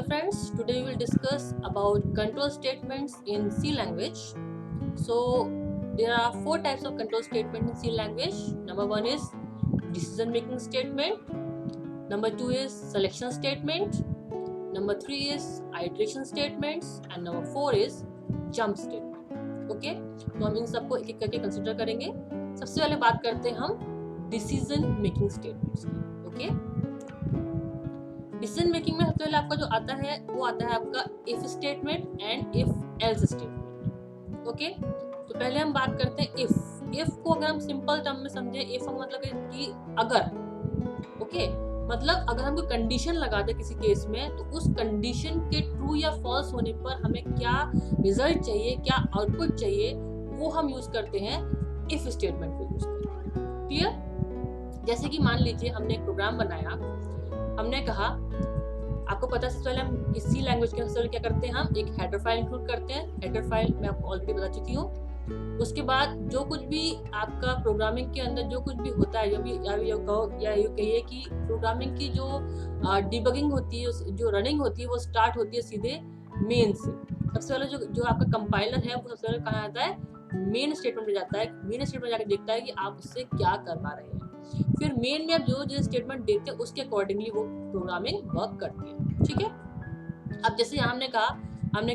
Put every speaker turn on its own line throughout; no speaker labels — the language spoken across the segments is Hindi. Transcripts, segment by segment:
Hello friends, today we will discuss about control statements in C language. So there are four types of control statement in C language. Number one is decision making statement. Number two is selection statement. Number three is iteration statements and number four is jump statement. Okay, तो हम इन सबको एक एक करके कंसिडर करेंगे. सबसे पहले बात करते हैं हम डिसीजन मेकिंग स्टेटमेंट्स की. ओके, डिसीजन मेकिंग में सबसे पहले आपका जो आता है वो आता है आपका if statement and if else statement. Okay, तो पहले हम बात करते हैं इफ को अगर हम सिंपल टर्म में समझे, इफ का मतलब कि अगर. ओके, मतलब अगर हम कोई कंडीशन लगा दे किसी केस में तो उस कंडीशन के ट्रू या फॉल्स होने पर हमें क्या रिजल्ट चाहिए, क्या आउटपुट चाहिए, वो हम यूज करते हैं इफ स्टेटमेंट को यूज करते हैं. क्लियर? जैसे कि मान लीजिए हमने एक प्रोग्राम बनाया, हमने कहा, आपको पता है सबसे पहले हम इसी लैंग्वेज के अंदर क्या करते हैं, हम एक हेडर फाइल इंक्लूड करते हैं. हेडर फाइल मैं आपको ऑलरेडी बता चुकी हूँ. उसके बाद जो कुछ भी आपका प्रोग्रामिंग के अंदर जो कुछ भी होता है, जो भी या यूँ कहिए कि प्रोग्रामिंग की जो डिबगिंग होती है, जो रनिंग होती है, वो स्टार्ट होती है सीधे मेन से. सबसे पहले जो आपका कंपाइलर है वो सबसे पहले कहाँ आता है, मेन स्टेटमेंट में जाता है. मेन स्टेटमेंट जाकर देखता है कि आप उससे क्या कर पा रहे हैं. फिर मेन में आप जो स्टेटमेंट देते हैं उसके अकॉर्डिंगली वो प्रोग्रामिंग वर्क करती है. ठीक है. अब जैसे हमने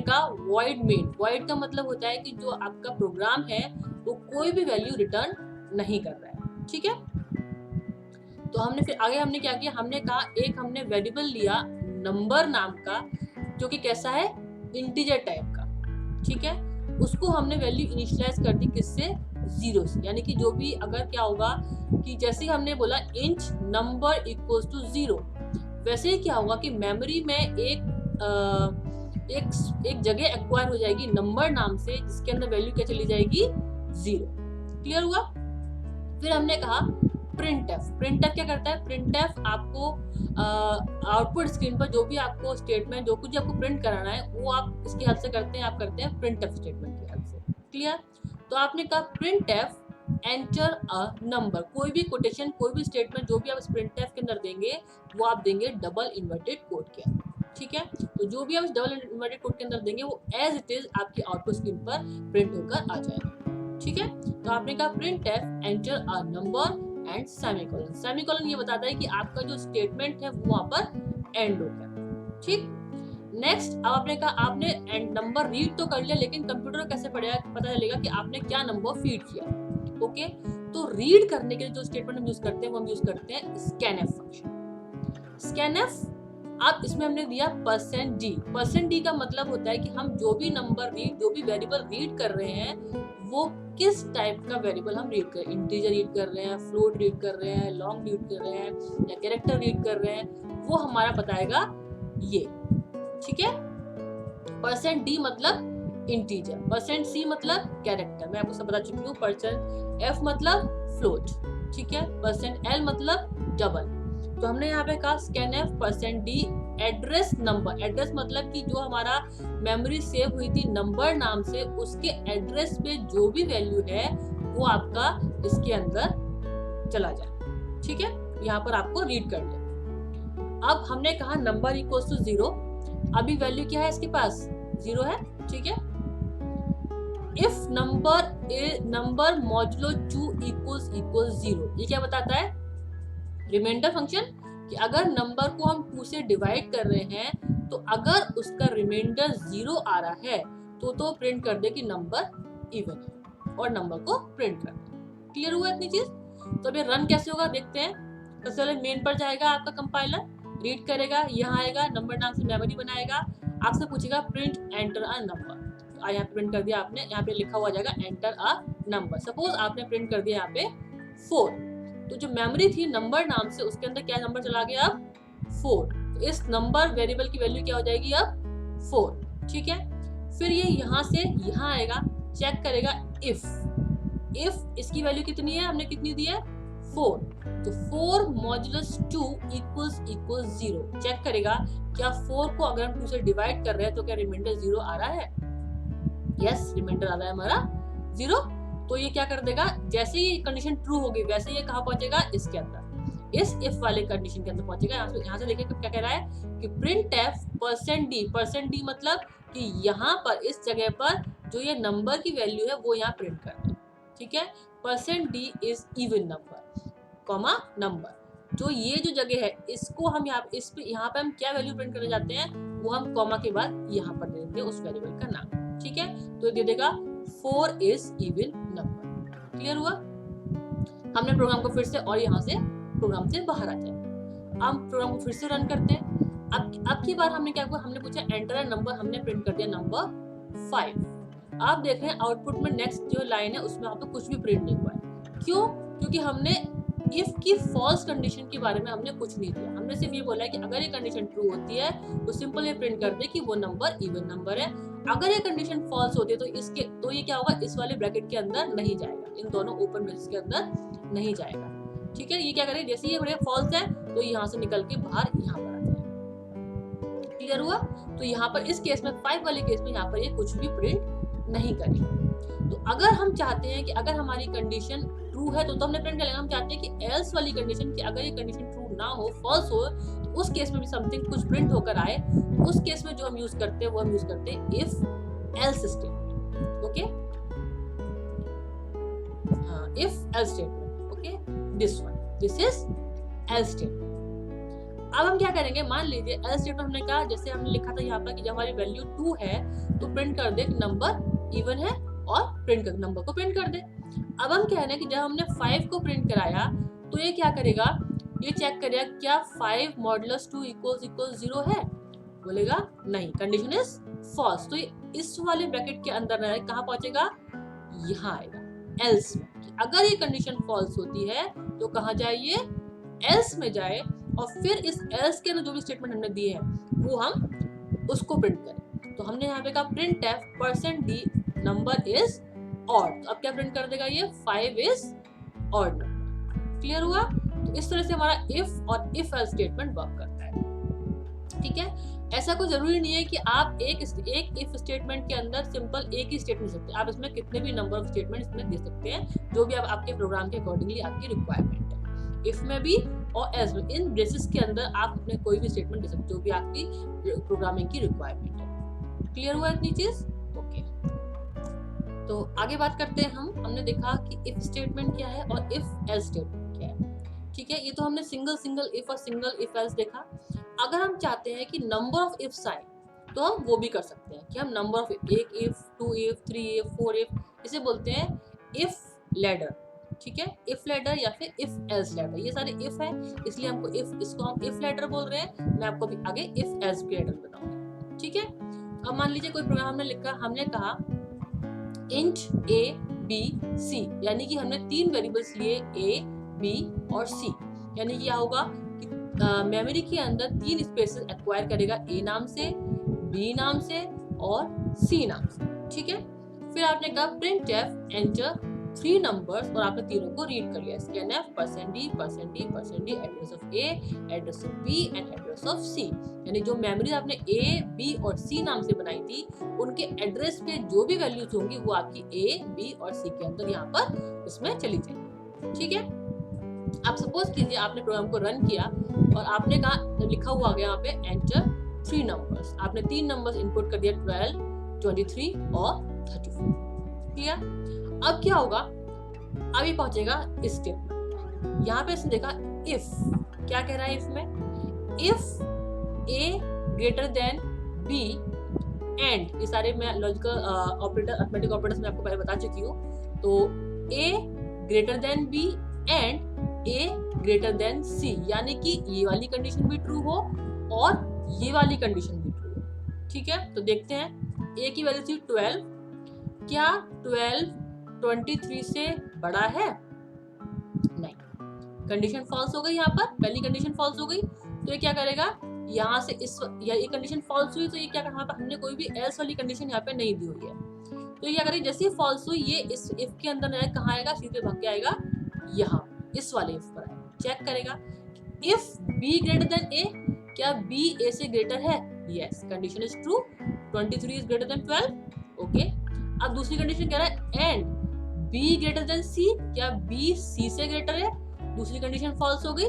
कहा वॉइड मेन. वॉइड का मतलब होता है कि जो आपका प्रोग्राम है वो कोई भी वैल्यू रिटर्न नहीं कर रहा है. ठीक है. तो हमने फिर आगे हमने क्या किया, हमने कहा एक हमने वेरिएबल लिया नंबर नाम का, जो कि कैसा है, इंटीजर टाइप का. ठीक है. उसको हमने वैल्यू इनिशियलाइज कर दी किससे, 0 से. यानी कि जो भी अगर क्या होगा कि जैसे ही हमने बोला इंट नंबर इक्वल्स टू 0, वैसे ही क्या होगा कि मेमोरी में एक जगह एक्वायर हो जाएगी नंबर नाम से, जिसके अंदर वैल्यू क्या चली जाएगी, 0. क्लियर हुआ? फिर हमने कहा प्रिंटएफ. प्रिंटएफ क्या करता है, प्रिंटएफ आपको आउटपुट स्क्रीन पर जो भी आपको स्टेटमेंट, जो कुछ आपको प्रिंट कराना है वो आप इसकी हेल्प से करते हैं. आप करते हैं प्रिंटएफ स्टेटमेंट की हेल्प से. क्लियर? तो आपने कहा प्रिंटएफ एंटर अ नंबर. कोई भी कोटेशन, कोई भी स्टेटमेंट जो भी आप प्रिंटएफ के अंदर देंगे वो आप देंगे डबल इन्वर्टेड कोड के अंदर. ठीक है. तो जो भी आप डबल इन्वर्टेड कोड के अंदर देंगे वो एज इट इज आपकी आउटपुट स्क्रीन पर प्रिंट होकर आ जाएगा. ठीक है. तो आपने कहा printf enter a number and semicolon. Semicolon ये बताता है कि आपका जो स्टेटमेंट है वो वहां पर एंड हो गया. ठीक. नेक्स्ट, अब आपने कहा आपने एंड नंबर रीड तो कर लिया, लेकिन कंप्यूटर को कैसे पता चलेगा कि आपने क्या नंबर फीड किया. ओके, तो रीड करने के लिए जो स्टेटमेंट हम यूज करते हैं वो हम यूज करते हैं स्कैनएफ फंक्शन. स्कैनएफ, अब इसमें हमने दिया %d. %d का मतलब होता है कि हम जो भी नंबर रीड, जो भी वेरिएबल रीड कर रहे हैं वो किस टाइप का वेरिएबल हम रीड कर रहे हैं. इंटीजर रीड कर रहे हैं, फ्लोट रीड कर रहे हैं, लॉन्ग रीड कर रहे हैं या कैरेक्टर रीड कर रहे हैं, वो हमारा बताएगा ये. ठीक है. %d मतलब इंटीजर, %c मतलब कैरेक्टर, मैं आपको सब बता चुकी हूँ. %f मतलब फ्लोट. ठीक है. %l मतलब डबल. तो हमने यहाँ पे कहा scanf %d address number. Address मतलब कि जो हमारा मेमोरी सेव हुई थी नंबर नाम से, उसके एड्रेस पे जो भी वैल्यू है वो आपका इसके अंदर चला जाए. ठीक है. यहाँ पर आपको रीड कर ले. अब हमने कहा नंबर इक्वल्स टू 0. अभी वैल्यू क्या है इसके पास, 0 है. ठीक है. इफ नंबर मॉड्यूलो 2 इक्वल्स 0, ये क्या बताता है, रिमाइंडर फंक्शन, कि अगर नंबर को हम 2 से डिवाइड कर रहे हैं तो अगर उसका रिमाइंडर 0 आ रहा है तो प्रिंट कर दे कि नंबर इवन है और नंबर को प्रिंट कर दे. क्लियर हुआ इतनी चीज? तो अभी रन कैसे होगा देखते हैं. सबसे पहले मेन पर जाएगा आपका कंपाइलर, रीड करेगा, यहाँ आएगा, नंबर नाम से मेमोरी बनाएगा, आपसे पूछेगा प्रिंट एंटर अ नंबर. यहाँ पे प्रिंट कर दिया आपने, यहाँ पे लिखा हुआ जाएगा एंटर अ नंबर. सपोज आपने प्रिंट कर दिया यहाँ पे 4, तो जो मेमोरी थी नंबर नाम से उसके अंदर क्या नंबर चला गया, अब 4. तो इस नंबर वेरिएबल की वैल्यू क्या हो जाएगी, अब 4. ठीक है. फिर ये यहाँ से यहाँ आएगा, चेक करेगा इफ इसकी वैल्यू कितनी है, हमने कितनी दी है, 4. तो 4 मॉड्यूलस 2 इक्वल्स 0. चेक करेगा क्या 4 को अगर हम 2 से डिवाइड कर रहे हैं तो क्या रिमाइंडर 0 आ रहा है. यस, रिमाइंडर आ रहा है हमारा 0. तो ये क्या कर देगा, जैसे ही कंडीशन ट्रू होगी वैसे ये कहाँ पहुंचेगा, इसके अंदर. इस इफ वाले कंडीशन के अंदर पहुंचेगा। यहाँ से देखिए क्या कह रहा है कि प्रिंट एफ %d मतलब कि यहाँ पर इस जगह पर जो ये नंबर की वैल्यू है वो यहाँ प्रिंट कर दे, ठीक है। %d is even number comma number, जो ये जो जगह है इसको हम यहाँ पे हम क्या वैल्यू प्रिंट करने जाते हैं वो हम कॉमा के बाद यहाँ पर दे देंगे उस वेरिएबल का नाम, ठीक है। तो दे देगा 4 इज इवन नंबर। क्लियर हुआ? हमने प्रोग्राम को फिर से, और यहाँ से प्रोग्राम से बाहर आ जाए, हम प्रोग्राम को फिर से रन करते हैं। अब की बार हमने क्या किया, हमने पूछा एंटर अ नंबर, हमने प्रिंट कर दिया नंबर 5। आप देख रहे हैं आउटपुट में नेक्स्ट जो लाइन है उसमें आपको कुछ भी प्रिंट नहीं हुआ है। क्यों? क्योंकि हमने इफ की फॉल्स कंडीशन के बारे में हमने कुछ नहीं दिया, हमने सिर्फ ये बोला है कि अगर ये कंडीशन ट्रू होती है तो सिंपल ये प्रिंट कर दे कि वो नंबर इवन नंबर है। अगर ये कंडीशन फॉल्स होती है तो ये क्या होगा, इस वाले ब्रैकेट के अंदर नहीं जाएगा, इन दोनों ओपन ब्रैकेट्स के अंदर नहीं जाएगा, ठीक है। ये क्या करेगा, जैसे ये फॉल्स है तो यहाँ से निकल के बाहर यहाँ पर आ जाएगा। क्लियर हुआ? तो यहाँ पर इस केस में 5 वाले केस में यहाँ पर ये कुछ भी प्रिंट नहीं करेगा। तो अगर हम चाहते हैं कि अगर हमारी कंडीशन ट्रू है तो हमने प्रिंट कर लेना। हम चाहते हैं कि एल्स वाली कंडीशन कि अगर ये कंडीशन ट्रू ना हो, फॉल्स हो, तो उस केस में भी समथिंग कुछ प्रिंट होकर आए, तो उस केस में जो हम यूज करते हैं वो हम यूज करते हैं इफ एल्स स्टेटमेंट। ओके, हाँ, if else statement. Okay, this is else statement. अब हम क्या करेंगे, मान लीजिए एल्स स्टेटमेंट हमने कहा, जैसे हमने लिखा था यहाँ पर कि जब हमारी वैल्यू 2 है तो प्रिंट कर दे नंबर इवन है और प्रिंट कर नंबर को प्रिंट कर दे। अब हम कह रहे हैं कि जब हमने 5 को प्रिंट कराया तो ये क्या करेगा, ये चेक करेगा क्या 5 मॉडुलस 2 इक्वल्स 0 है। बोलेगा नहीं, कंडीशन इज फॉल्स। तो ये इस वाले ब्रैकेट के अंदर ना, कहाँ पहुंचेगा, यहाँ आएगा एल्स में। अगर ये कंडीशन फॉल्स होती है तो कहाँ जाए, ये एल्स में जाए, और फिर इस एल्स के अंदर जो भी स्टेटमेंट हमने दिए हैं वो हम उसको प्रिंट करें। तो हमने यहाँ पे कहा print F %d number is odd. तो अब क्या प्रिंट कर देगा, ये 5 इज ऑड नंबर। क्लियर हुआ? तो इस तरह से हमारा इफ और इफ एल्स स्टेटमेंट वर्क करता है, ठीक है। ऐसा कोई जरूरी नहीं है कि आप एक इफ स्टेटमेंट के अंदर सिंपल एक ही स्टेटमेंट दे सकते हैं। आप इसमें कितने भी नंबर ऑफ स्टेटमेंट इसमें दे सकते हैं, जो भी आपके प्रोग्राम के अकॉर्डिंगली आपकी रिक्वायरमेंट है। इफ में भी और एल्स में, इन ब्रेसेस के अंदर आप अपने कोई भी स्टेटमेंट दे सकते हो जो भी आपकी प्रोग्रामिंग की रिक्वायरमेंट है। क्लियर हुआ इतनी चीज? ओके, तो आगे बात करते हैं हमने देखा कि इफ स्टेटमेंट क्या है और इफ एल्स स्टेटमेंट क्या है, ठीक है। ये तो हमने सिंगल इफ और सिंगल इफ एल्स देखा। अगर हम चाहते हैं कि नंबर ऑफ इफ्स आए तो हम वो भी कर सकते हैं कि हम number of 1 if 2 if 3 if 4 if, इसे बोलते हैं इफ लैडर, ठीक है। इफ लैडर या फिर इफ एल्स लैडर, ये सारे इफ है इसलिए हमको इसको हम इफ लैडर बोल रहे हैं। मैं आपको अभी आगे इफ एल्स लैडर बताऊंगी, ठीक है। अब मान लीजिए कोई प्रोग्राम हमने लिखा, हमने कहा इंट a b c, यानी कि हमने 3 वेरिएबल्स लिए a b और c, यानी कि क्या होगा कि मेमोरी के अंदर 3 स्पेसेस एक्वायर करेगा, a नाम से, b नाम से और c नाम से, ठीक है। फिर आपने कहा प्रिंट एफ एंटर 3 नंबर्स और आपने तीनों को रीड कर लिया, scanf %d address of a, address of b and address of c, यानी जो मेमोरी आपने a, b और c नाम से बनाई थी उनके एड्रेस पे जो भी वैल्यूज होंगी वो आपकी a, b और c के अंदर यहाँ पर इसमें चली जाएगी, ठीक है। आप सपोज कीजिए आपने प्रोग्राम को रन किया और आपने कहा, लिखा हुआ आ गया यहाँ पे एंटर 3 नंबर्स, आपने 3 नंबर्स इनपुट कर दिया 12, 23 और 34। क्लियर? अब क्या होगा, अभी पहुंचेगा इस स्टेप। यहाँ पे इसने देखा इफ, क्या कह रहा है इफ में, if a greater than b and, ये सारे मैं लॉजिकल ऑपरेटर अरिथमेटिक ऑपरेटर्स मैं आपको पहले बता चुकी हूँ। तो a greater than b and a greater than c, यानी कि ये वाली कंडीशन भी ट्रू हो और ये वाली कंडीशन भी ट्रू हो, ठीक है। तो देखते हैं, a की वैल्यू थी 12, क्या 12 23 से बड़ा है? नहीं, कंडीशन फॉल्स हो गई। यहाँ पर पहली कंडीशन फॉल्स हो गई, तो ये क्या करेगा, यहाँ से ये कंडीशन फॉल्स हुई तो ये क्या करेगा, हमने कोई भी एल्स वाली कंडीशन यहाँ पे नहीं दी हुई है, तो ये क्या करेगा, जैसे ही फॉल्स हुई ये इस इफ के अंदर कहाँ आएगा, सीधे भाग के आएगा यहाँ इस वाले इफ पर आएगा, चेक करेगा if b greater than a, क्या b a से ग्रेटर है? Yes, condition is true, 23 is greater then 12। Okay, अब दूसरी कंडीशन कह रहा है and b greater than c, क्या b c से ग्रेटर है? दूसरी कंडीशन फॉल्स हो गई।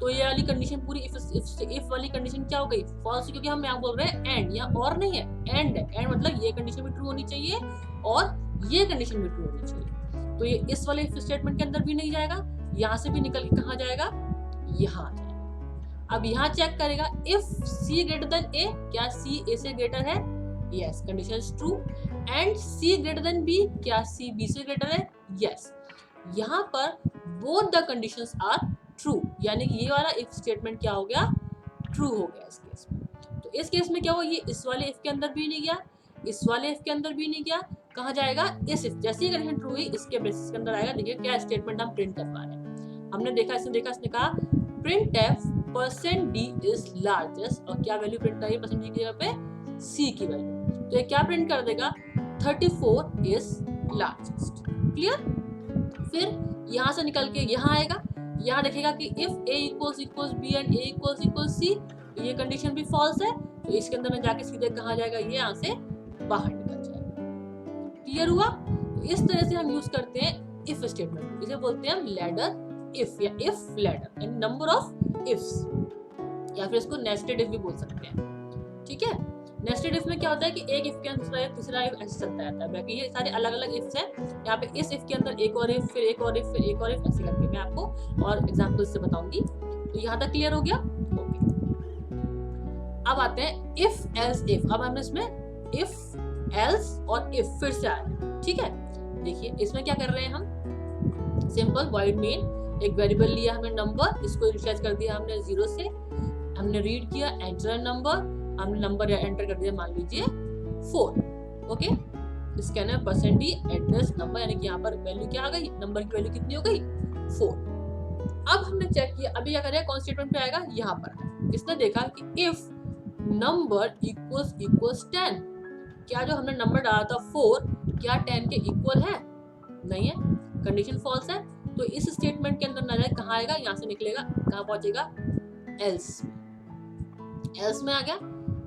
तो ये वाली कंडीशन पूरी इफ वाली कंडीशन क्या हो गई, फॉल्स, क्योंकि हम यहाँ बोल रहे हैं एंड, यहाँ और नहीं है, एंड है। एंड मतलब ये कंडीशन भी ट्रू होनी चाहिए और ये कंडीशन भी ट्रू होनी चाहिए। तो ये इस वाले इफ स्टेटमेंट के अंदर भी नहीं जाएगा, यहाँ से भी निकल के कहाँ जाएगा, यहाँ आ जाएगा। अब यहाँ चेक करेगा if C greater than A, क्या सी ए से ग्रेटर है, yes, condition is true. And C greater than B, क्या सी बी से ग्रेटर है, यस। यहाँ पर both the conditions are true, यानी कि ये वाला इफ स्टेटमेंट क्या हो गया, ट्रू हो गया इस केस में। तो इस केस में क्या हुआ, ये इस वाले इफ के अंदर भी नहीं गया, इस वाले इफ के अंदर भी नहीं गया, कहाँ जाएगा, इस इफ। जैसे ही कंडीशन ट्रू हुई इसके बेसिस के अंदर आएगा। देखिए क्या स्टेटमेंट हम प्रिंट कर पा रहे हैं, हमने देखा, इसने कहा print F percent D is largest, और क्या वैल्यू प्रिंट करेगी परसेंट डी की जगह पे, सी की वैल्यू। तो ये क्या प्रिंट कर देगा, 34 इज लार्जेस्ट। क्लियर। फिर यहाँ से निकल के यहाँ आएगा, यहाँ देखेगा कि if a equals b and a equals c, ये कंडीशन भी फॉल्स है, तो इसके अंदर में जाके सीधे कहाँ जाएगा, ये यहाँ से बाहर निकल जाएगा। क्लियर हुआ। तो इस तरह से हम यूज करते हैं इफ स्टेटमेंट, इसे बोलते हैं हम लैडर इफ या इफ लैडर, यानी नंबर ऑफ इफ्स, या फिर इसको नेस्टेड इफ भी बोल सकते हैं। ठीक है। नेस्टेड इफ में क्या होता है कि एक इफ के अंदर तीसरा इफ ऐसे चलता रहता है, बाकी ये सारे अलग अलग इफ्स हैं। यहाँ पे इस इफ के अंदर एक और इफ, फिर एक और इफ, फिर एक और इफ, ऐसे करके मैं आपको और एग्जांपल से बताऊंगी। तो यहाँ तक क्लियर हो गया। ओके, अब आते हैं इफ एल्स इफ। अब हमने इसमें इफ एल्स और इफ फिर से आया। ठीक है, देखिए इसमें क्या कर रहे हैं हम, सिंपल वॉइड मेन, एक वेरिएबल लिया हमने नंबर, इसको इनिशियलाइज कर दिया हमने 0 से, हमने रीड किया एंटर नंबर, हमने नंबर एंटर कर दिया मान लीजिए 4। ओके, इसके अंदर परसेंट डी एड्रेस नंबर, यानी कि यहाँ पर वैल्यू क्या आ गई, नंबर की वैल्यू कितनी हो गई, 4। अब हमने चेक किया, अभी क्या करेगा, कौन स्टेटमेंट पे आएगा, यहाँ पर। इसने देखा कि इफ नंबर इक्वल्स 10, क्या जो हमने नंबर डाला था 4 क्या 10 के इक्वल है, नहीं है, कंडीशन फॉल्स है। तो इस स्टेटमेंट के अंदर ना जाए, कहाँ आएगा, यहाँ से निकलेगा, कहाँ पहुंचेगा, एल्स। एल्स में आ गया।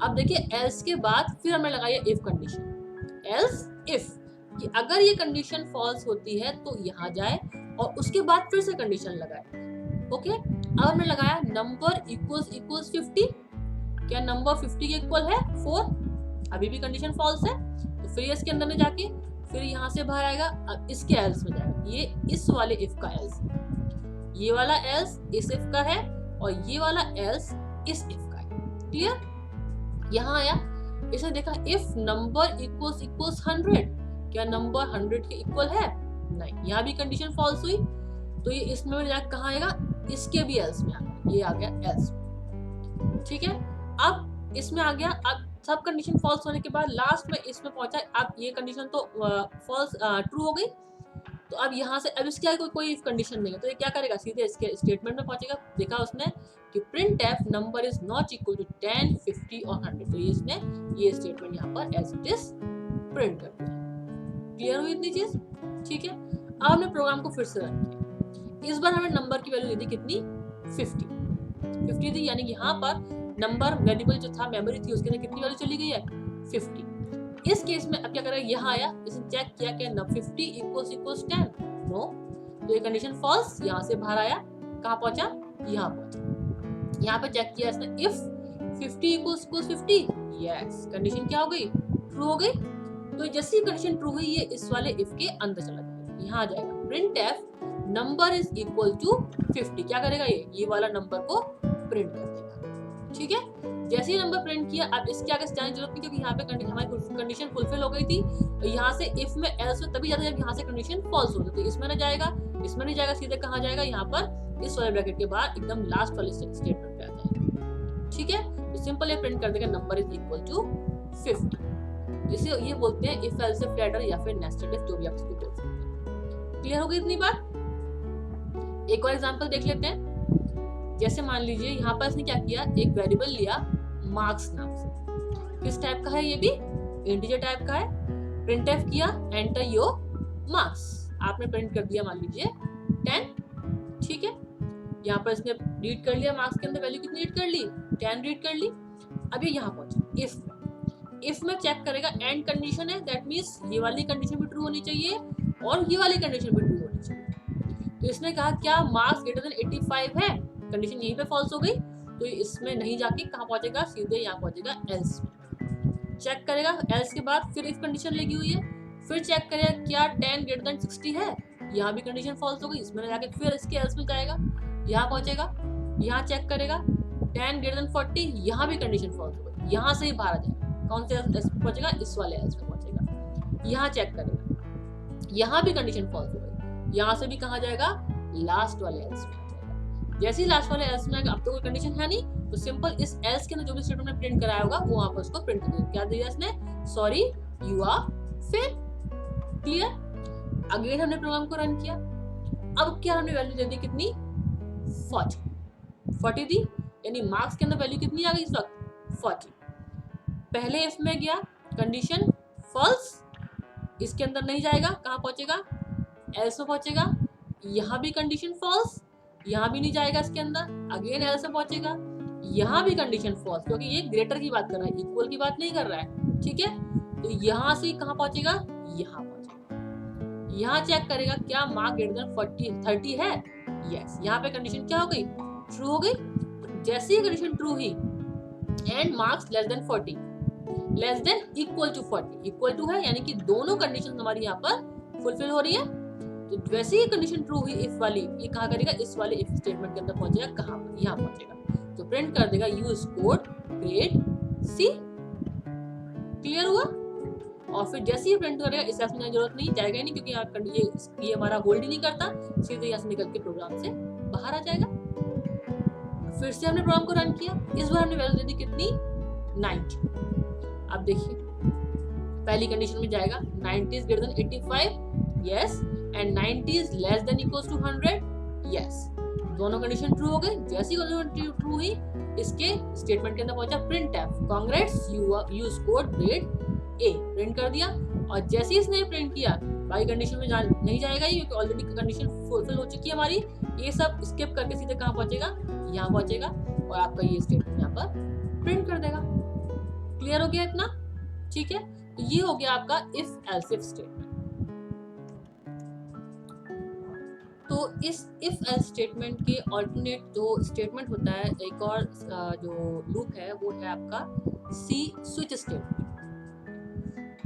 अब देखिए एल्स के बाद फिर हमने लगाया इफ कंडीशन, एल्स इफ, कि अगर ये कंडीशन फॉल्स होती है तो यहाँ जाए, और उसके बाद फिर से कंडीशन लगाए। ओके, अब हमने लगाया नंबर इक्वल्स 50, क्या नंबर 50 के इक्वल है 4, अभी भी कंडीशन फॉल्स है। तो फिर इसके अंदर में जाके फिर यहाँ से बाहर आएगा, अब इसके एल्स में जाएगा, ये इस वाले इफ का एल्स, ये वाला एल्स इस इफ का है, और ये वाला एल्स इस इफ का है। क्लियर। यहाँ आया, इसने देखा इफ नंबर इक्वल्स 100, क्या नंबर 100 के इक्वल है, नहीं, यहाँ भी कंडीशन फॉल्स हुई। तो ये इसमें जाकर कहाँ आएगा, इसके भी एल्स में आ गया, ये आ गया एल्स। ठीक है, अब इसमें आ गया। अब सब कंडीशन फॉल्स होने के बाद लास्ट में इसमें पहुंचा, अब ये कंडीशन तो फॉल्स ट्रू हो गई। तो अब यहाँ से अब इसके आगे कोई कंडीशन नहीं है, तो ये क्या करेगा, सीधे इसके स्टेटमेंट में पहुंचेगा। देखा उसने कि printf number is not equal to 10, 50 और 100, तो इसने ये स्टेटमेंट यहाँ पर एज इट इज प्रिंट कर दिया। क्लियर हुई इतनी चीज। ठीक है, अब हमने प्रोग्राम को फिर से रन किया। इस बार हमें नंबर की वैल्यू दी कितनी, 50 थी, यानी यहाँ पर नंबर वेरिएबल जो था, मेमोरी थी, उसके अंदर कितनी वैल्यू चली गई है, 50। इस केस में अब क्या करेगा, यहाँ आया, इसने चेक किया कि 50 इक्वल्स 10, नो, तो ये कंडीशन फॉल्स, यहाँ से बाहर आया, कहाँ पहुंचा, यहाँ पहुंचा। यहाँ पे चेक किया इसने इफ 50 इक्वल्स 50, यस, कंडीशन क्या हो गई, ट्रू हो गई। तो जैसी कंडीशन ट्रू हुई, ये इस वाले इफ के अंदर चला जाएगा, यहाँ आ जाएगा printf number is equal to 50, क्या करेगा, ये वाला नंबर को प्रिंट कर देगा। ठीक है, जैसे ही नंबर प्रिंट किया, अब इसके आगे जाने की जरूरत नहीं, क्योंकि यहाँ पे हमारी कंडीशन फुलफिल हो गई थी। तो यहाँ से इफ में एल्स में तभी जाता है जब यहाँ से कंडीशन फॉल्स होती है, तो इसमें ना जाएगा, इसमें नहीं जाएगा, सीधे कहाँ जाएगा, यहाँ पर इस वाले ब्रैकेट के बाद एकदम लास्ट वाले स्टेटमेंट पे आ जाएगा। ठीक है, तो सिंपल ये प्रिंट कर देगा नंबर इज इक्वल टू 50। इसे ये बोलते हैं इफ एल्स इफ लैडर या फिर नेस्टेड इफ, जो भी आप इसको बोल सकते हैं। क्लियर हो गई इतनी बात। एक और एग्जांपल देख लेते हैं। जैसे मान लीजिए यहाँ पर इसने क्या किया, एक वेरिएबल लिया मार्क्स नाम से, किस टाइप का है, ये भी इंटीजर टाइप का है। प्रिंट एफ किया, एंटर योर मार्क्स, आपने प्रिंट कर दिया मान लीजिए 10। ठीक है, यहाँ पर इसने रीड कर लिया, मार्क्स के अंदर वैल्यू कितनी रीड कर ली, 10 रीड कर ली। अब ये यहाँ पहुंचे इफ में चेक करेगा, एंड कंडीशन है, दैट मीन्स ये वाली कंडीशन भी ट्रू होनी चाहिए और ये वाली कंडीशन भी ट्रू होनी चाहिए। तो इसने कहा क्या मार्क्स ग्रेटर देन 85 है, कंडीशन यहीं पे फॉल्स हो गई तो इसमें नहीं जाके कहाँ पहुंचेगा, सीधे यहाँ पहुंचेगा एल्स में। चेक करेगा एल्स के बाद फिर इफ कंडीशन लगी हुई है, फिर चेक करेगा क्या 10 ग्रेटर देन 60 है, यहाँ भी कंडीशन फॉल्स हो गई, इसमें जाके फिर इसके एल्स में जाएगा, यहाँ पहुंचेगा, यहाँ चेक करेगा 10 ग्रेटर देन 40, यहाँ भी कंडीशन फॉल्स हो गई, यहाँ से ही बाहर आ जाएगा, कौन से एल्स में पहुंचेगा, इस वाले एल्स में पहुंचेगा, यहाँ चेक करेगा, यहाँ भी कंडीशन फॉल्स हो गई, यहाँ से भी कहाँ जाएगा, लास्ट वाले एल्स में जाएगा। जैसे ही लास्ट वाले एल्स में अब तो कोई कंडीशन है नहीं, तो सिंपल इस एल्स के अंदर जो भी स्टेटमेंट में प्रिंट कराया होगा वो वहां पर उसको प्रिंट कर देगा। क्या दिया इसने, sorry you are fail. Clear. Again हमने प्रोग्राम को रन किया, अब क्या हमने वैल्यू दे दी, कितनी, 40 दी, यानी मार्क्स के अंदर वैल्यू कितनी आ गई इस वक्त, 40। पहले इफ में गया, कंडीशन फॉल्स, इसके अंदर नहीं जाएगा, कहाँ पहुंचेगा, एल्स में पहुंचेगा, यहाँ भी कंडीशन फॉल्स, यहाँ भी नहीं जाएगा इसके अंदर, अगेन एल्स में पहुंचेगा, यहाँ भी कंडीशन फॉल्स, क्योंकि ये ग्रेटर की बात कर रहा है, इक्वल की बात नहीं कर रहा है, ठीक है। तो यहाँ से कहाँ पहुंचेगा, यहाँ पहुंचेगा, यहाँ चेक करेगा क्या मार्क ग्रेटर देन 30 है, यस, यहाँ पे कंडीशन क्या हो गई, ट्रू हो गई। जैसे ही कंडीशन ट्रू हुई and marks less than 40, less than equal to 40, equal to है यानी कि दोनों कंडीशन हमारी यहाँ पर फुलफिल हो रही है, तो वैसे ही कंडीशन ट्रू हुई इफ वाली, ये कहाँ करेगा, इस वाले इफ स्टेटमेंट के अंदर पहुंचेगा, कहाँ पर, यहाँ पहुंचेगा, तो प्रिंट कर देगा you scored grade C. Clear हुआ। और फिर जैसे ही प्रिंट करेगा इस एल्स में जरूरत नहीं, जाएगा ही नहीं, क्योंकि यहाँ ये हमारा होल्ड ही नहीं करता, सीधे यहाँ से निकल के प्रोग्राम से बाहर आ जाएगा। फिर से हमने प्रोग्राम को रन किया, इस बार हमने वैल्यू दे दी कितनी, 90। अब देखिए पहली कंडीशन में जाएगा 90 is greater than 85, yes, and 90 is less than equals to 100, yes, दोनों कंडीशन ट्रू हो गए। जैसी कंडीशन ट्रू हुई इसके स्टेटमेंट के अंदर पहुंचा print F, congrats you scored grade A, print कर दिया। और जैसे ही इसने प्रिंट किया, बाकी कंडीशन में नहीं जाएगा ही, क्योंकि ऑलरेडी कंडीशन फुलफिल हो चुकी है हमारी, ये सब स्किप करके सीधे कहाँ पहुंचेगा, यहाँ पहुंचेगा, और आपका ये स्टेटमेंट यहाँ पर प्रिंट कर देगा। क्लियर हो गया इतना, ठीक है। तो ये हो गया आपका इफ एल्स इफ स्टेटमेंट। तो इस इफ एल्स स्टेटमेंट के ऑल्टरनेट जो स्टेटमेंट होता है, एक और जो लूप है वो है आपका C switch statement.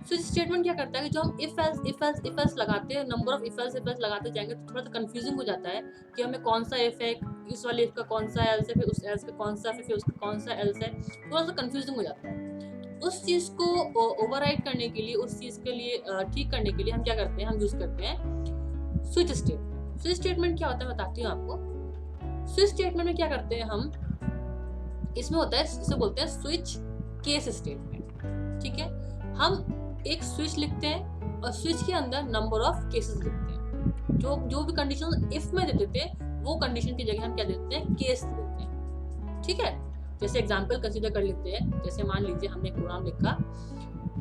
Switch statement क्या करता है कि जो हम इफ एल्स लगाते हैं, नंबर ऑफ इफ एल्स लगाते जाएंगे तो थोड़ा सा कंफ्यूजिंग हो जाता है कि हमें कौन सा इफ है, इस वाले इफ का कौन सा एल्स है, फिर उस एल्स का कौन सा, फिर उसका कौन सा एल्स है, थोड़ा सा कंफ्यूजिंग हो जाता है। उस चीज को ओवरराइड करने के लिए, उस चीज के लिए ठीक करने के लिए हम क्या करते हैं, हम यूज करते हैं स्विच स्टेटमेंट। स्विच स्टेटमेंट क्या होता है बताती हूँ आपको। स्विच स्टेटमेंट में क्या करते हैं हम, इसमें होता है, इसे बोलते हैं स्विच केस स्टेटमेंट, ठीक है। हम एक स्विच लिखते हैं और स्विच के अंदर नंबर ऑफ केसेस लिखते हैं। जो भी कंडीशन इफ में देते थे वो कंडीशन की जगह हम क्या देते हैं, केस देते हैं, ठीक है। जैसे एग्जांपल कंसीडर कर लेते हैं, जैसे मान लीजिए हमने एक प्रोग्राम लिखा,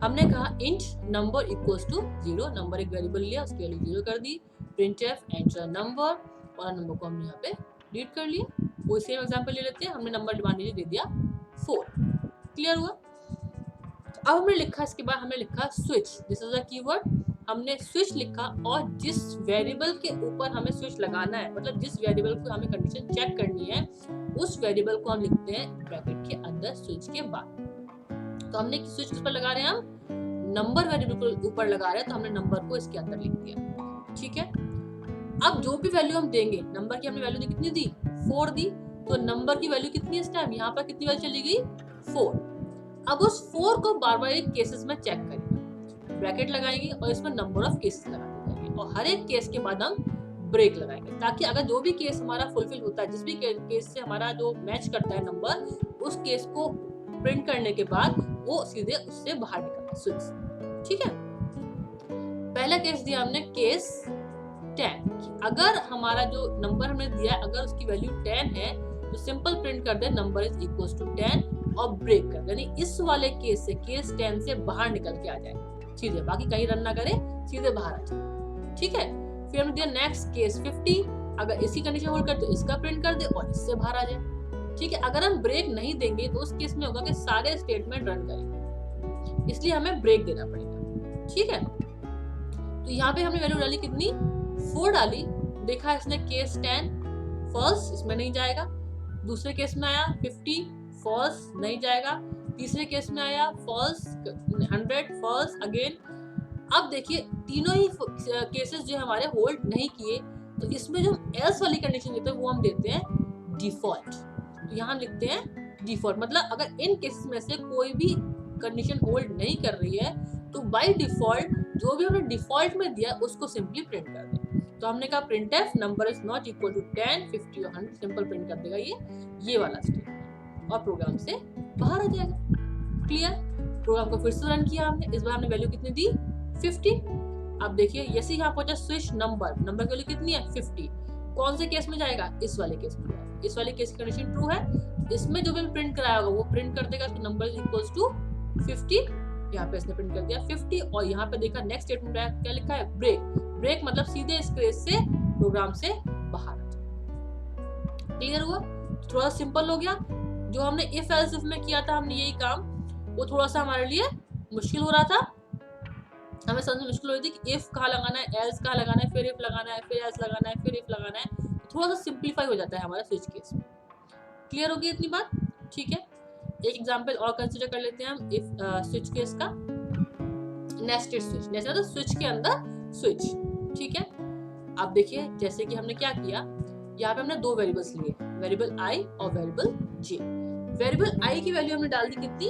हमने कहा int number equals to 0, number एक वेरिएबल लिया, उसकी वैल्यू 0 कर दी, प्रिंटफ एंटर नंबर, और नंबर को हमने यहाँ पे रीड कर लिया। वो सेम एग्जांपल ले लेते हैं, हमने नंबर मान लीजिए दे दिया 4। क्लियर हुआ। अब हमने लिखा, इसके बाद हमने लिखा switch, this is a keyword, हमने स्विच लिखा, और जिस वेरिएबल के ऊपर हमें स्विच लगाना है, मतलब जिस वेरिएबल को हमें कंडीशन चेक करनी है, उस वेरिएबल को हम लिखते हैं ब्रैकेट के अंदर स्विच के बाद। तो हमने स्विच किस पर लगा रहे हैं, हम नंबर वेरिएबल के ऊपर लगा रहे हैं, तो हमने नंबर को इसके अंदर लिख दिया, ठीक है। अब जो भी वैल्यू हम देंगे, नंबर की हमने वैल्यू दी, कितनी दी, 4 दी, तो नंबर की वैल्यू कितनी है इस टाइम, यहाँ पर कितनी वैल्यू चली गई, 4। अब उस 4 को बार बार एक केसेस में चेक करेंगे, ब्रैकेट लगाएंगे और इसमें नंबर ऑफ केसेस लगाते जाएंगे, और हर एक केस के बाद हम ब्रेक लगाएंगे, ताकि अगर जो भी केस हमारा फुलफिल होता है, जिस भी केस से हमारा जो मैच करता है नंबर, उस केस को प्रिंट करने के बाद वो सीधे उससे बाहर निकलता स्विच, ठीक है। पहला केस दिया हमने केस 10, अगर हमारा जो नंबर हमने दिया है, अगर उसकी वैल्यू 10 है तो सिंपल प्रिंट कर दे नंबर इज इक्वल्स टू 10 और ब्रेक कर, यानी इस वाले केस से, केस 10 से बाहर निकल के आ जाए सीधे, बाकी कहीं रन ना करे, सीधे बाहर आ जाए, ठीक है। फिर हमने दिया नेक्स्ट केस 50, अगर इसी कंडीशन होल्ड कर तो इसका प्रिंट कर दे और इससे बाहर आ जाए, ठीक है। अगर हम ब्रेक नहीं देंगे तो उस केस में होगा कि सारे स्टेटमेंट रन करेंगे, इसलिए हमें ब्रेक देना पड़ेगा, ठीक है। तो यहाँ पे हमने वैल्यू डाली कितनी, 4 डाली, देखा इसने केस 10 फॉल्स, इसमें नहीं जाएगा, दूसरे केस में आया 50 फॉल्स, नहीं जाएगा। तीसरे केस में आया फॉल्स, 100 फॉल्स अगेन। अब देखिए तीनों ही केसेस जो हमारे होल्ड नहीं किए, तो इसमें जो एल्स वाली कंडीशन देते हैं वो हम देते हैं डिफॉल्ट। तो यहाँ लिखते हैं डिफॉल्ट, मतलब अगर इन केसेस में से कोई भी कंडीशन होल्ड नहीं कर रही है तो बाय डिफॉल्ट जो भी हमने डिफॉल्ट में दिया उसको सिंपली प्रिंट कर दें। तो हमने कहा printf number is not equal to 10, 50 और 100, सिंपल प्रिंट कर देगा ये वाला स्टेटमेंट और प्रोग्राम से बाहर आ जाएगा। क्लियर? प्रोग्राम को फिर से रन किया हमने, इस बार हमने वैल्यू कितनी दी 50। अब देखिए जैसे यहाँ पहुंचा स्विच नंबर की वैल्यू कितनी है 50, कौन से केस में जाएगा? इस वाले केस में जाएगा। इस वाले केस की कंडीशन ट्रू है, इसमें जो भी प्रिंट कराया होगा वो प्रिंट कर देगा, तो नंबर इज इक्वल्स टू 50। यहाँ पे इसने प्रिंट कर दिया 50 और यहाँ पे देखा नेक्स्ट स्टेटमेंट क्या लिखा है ब्रेक। ब्रेक मतलब सीधे इस केस से प्रोग्राम से बाहर आ जाए। क्लियर हुआ? थोड़ा सिंपल हो गया। जो हमने इफ एल्स इफ में किया था हमने यही काम, वो थोड़ा सा हमारे लिए मुश्किल हो रहा था, हमें समझ मुश्किल हो रही थी कि इफ कहाँ लगाना है, एल्स कहाँ लगाना है, फिर इफ लगाना है, फिर एल्स लगाना है, फिर इफ लगाना है। थोड़ा सा सिंप्लीफाई हो जाता है हमारा स्विच केस में। क्लियर हो गई इतनी बात? ठीक है, एक एग्जांपल और कंसीडर कर लेते हैं हम इफ स्विच केस का। नेस्टेड स्विच, नेस्टेड मतलब स्विच के अंदर स्विच। ठीक है, अब देखिए जैसे कि हमने क्या किया, यहाँ पे हमने दो वेरिएबल्स लिए, वेरिएबल आई और वेरिएबल जे। वेरिएबल आई की वैल्यू हमने डाल दी कितनी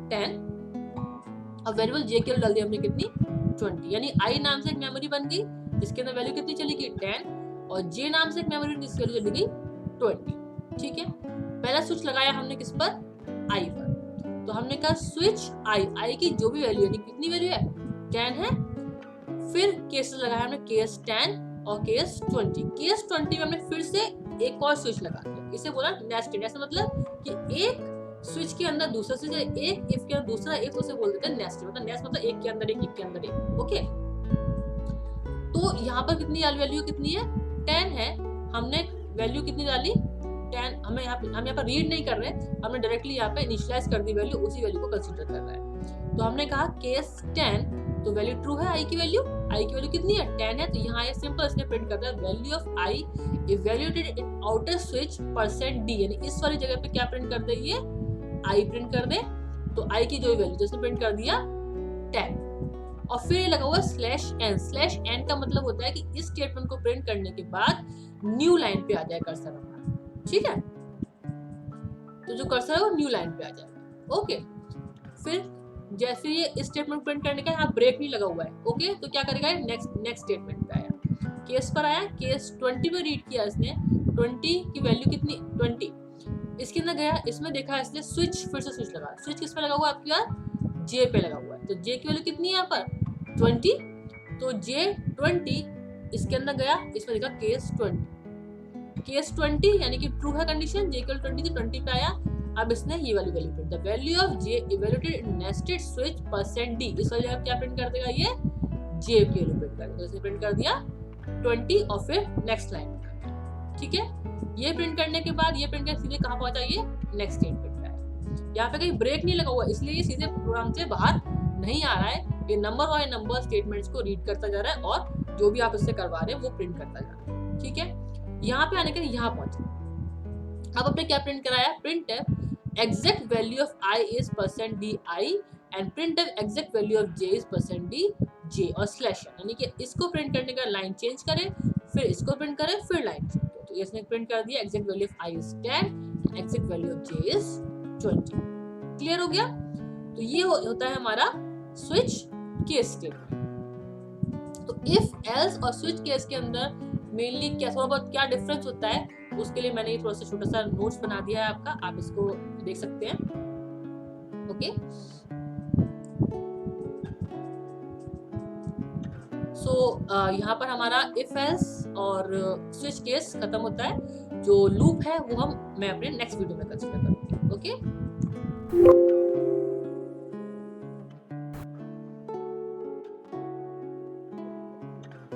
10 और वेरिएबल जे की वैल्यू डाल दी हमने कितनी 20, यानी आई नाम से एक मेमोरी बन गई जिसके अंदर वैल्यू कितनी चली गई 10 और जे नाम से एक मेमोरी जिसकी वैल्यू चली गई 20। ठीक है, पहला स्विच लगाया हमने किस पर? आई पर। तो हमने कहा स्विच आई की जो भी वैल्यू है, कितनी वैल्यू है 10 है। फिर केसेस लगाया हमने केस 10 और केस 20। केस 20 में हमने फिर से एक और स्विच लगा दिया, इसे बोला नेस्टेड। ऐसा मतलब कि एक स्विच के अंदर दूसरा स्विच, एक इफ के अंदर दूसरा एक, उसे बोल देते हैं नेस्टेड। मतलब नेस्ट मतलब एक के अंदर एक, एक के अंदर एक। ओके, तो यहाँ पर कितनी वैल्यू कितनी है 10 है, हमने वैल्यू कितनी डाली 10। हम यहाँ पर रीड नहीं कर रहे, हमने डायरेक्टली यहाँ पे इनिशियलाइज कर दी वैल्यू, उसी वैल्यू को कंसीडर कर रहा है। तो हमने कहा केस 10, तो वैल्यू ट्रू है आई की वैल्यू कितनी है 10 है। तो यहाँ ये सिंपल इसने प्रिंट करता है value of I evaluated in outer switch %d, यानी इस वाली जगह पे क्या प्रिंट कर दे, ये आई प्रिंट कर दे। तो आई की जो वैल्यू जिसने प्रिंट कर दिया 10 और फिर लगा हुआ /n। /n का मतलब होता है कि इस स्टेटमेंट को प्रिंट करने के बाद न्यू लाइन पे आ जाए कर्सर हमारा। ठीक है, तो जो कर्सर है वो न्यू लाइन पे आ जाएगा। ओके, फिर जैसे ये इस स्टेटमेंट प्रिंट करने का यहाँ ब्रेक नहीं लगा हुआ है। ओके, तो क्या करेगा नेक्स्ट स्टेटमेंट पे आया, केस पर आया, केस 20 पे रीड किया इसने, 20 की वैल्यू कितनी 20, इसके अंदर गया, इसमें देखा इसने स्विच, फिर से स्विच लगा। स्विच किस पे लगा हुआ है आपके यार जे पे लगा हुआ है। तो जे की वैल्यू कितनी है यहाँ पर 20, तो जे 20 इसके अंदर गया, इसमें देखा केस 20 यानी कि ट्रू है कंडीशन, जे इक्वल 20 तो 20 पे आया। अब इसने ये वाली value print, the value of J evaluated in nested switch %d, इस वाली जगह क्या प्रिंट कर देगा, ये जे की वैल्यू प्रिंट कर देगा। तो इसने प्रिंट कर दिया 20 और फिर नेक्स्ट लाइन। ठीक है, ये प्रिंट करने के बाद ये प्रिंट कर सीधे कहां पहुंचा, ये नेक्स्ट स्टेटमेंट पे है। यहाँ पे कहीं ब्रेक नहीं लगा हुआ, इसलिए ये सीधे प्रोग्राम से बाहर नहीं आ रहा है, ये नंबर और नंबर स्टेटमेंट्स को रीड करता जा रहा है और जो भी आप इससे करवा रहे हैं वो प्रिंट करता जा रहा है। ठीक है, यहाँ पे आने के यहाँ पहुंचे। अब आपने क्या प्रिंट कराया, printf exact value of I is %di and printf exact value of j is %dj और /n, यानी कि इसको प्रिंट करने का लाइन चेंज करें, फिर इसको प्रिंट करें, फिर लाइन चेंज करें। तो इसने प्रिंट कर दिया exact value of I is 10, exact value of j is 20। Clear हो गया? तो ये होता है हमारा स्विच केस स्टेटमेंट। तो इफ एल्स और स्विच केस के अंदर मेनली क्या थोड़ा बहुत क्या डिफरेंस होता है, उसके लिए मैंने ये थोड़ा सा छोटा सा नोट्स बना दिया है आपका, आप इसको देख सकते हैं। ओके, सो यहाँ पर हमारा इफ एल्स और स्विच केस खत्म होता है। जो लूप है वो मैं अपने नेक्स्ट वीडियो में कंसीडर करूंगी। ओके।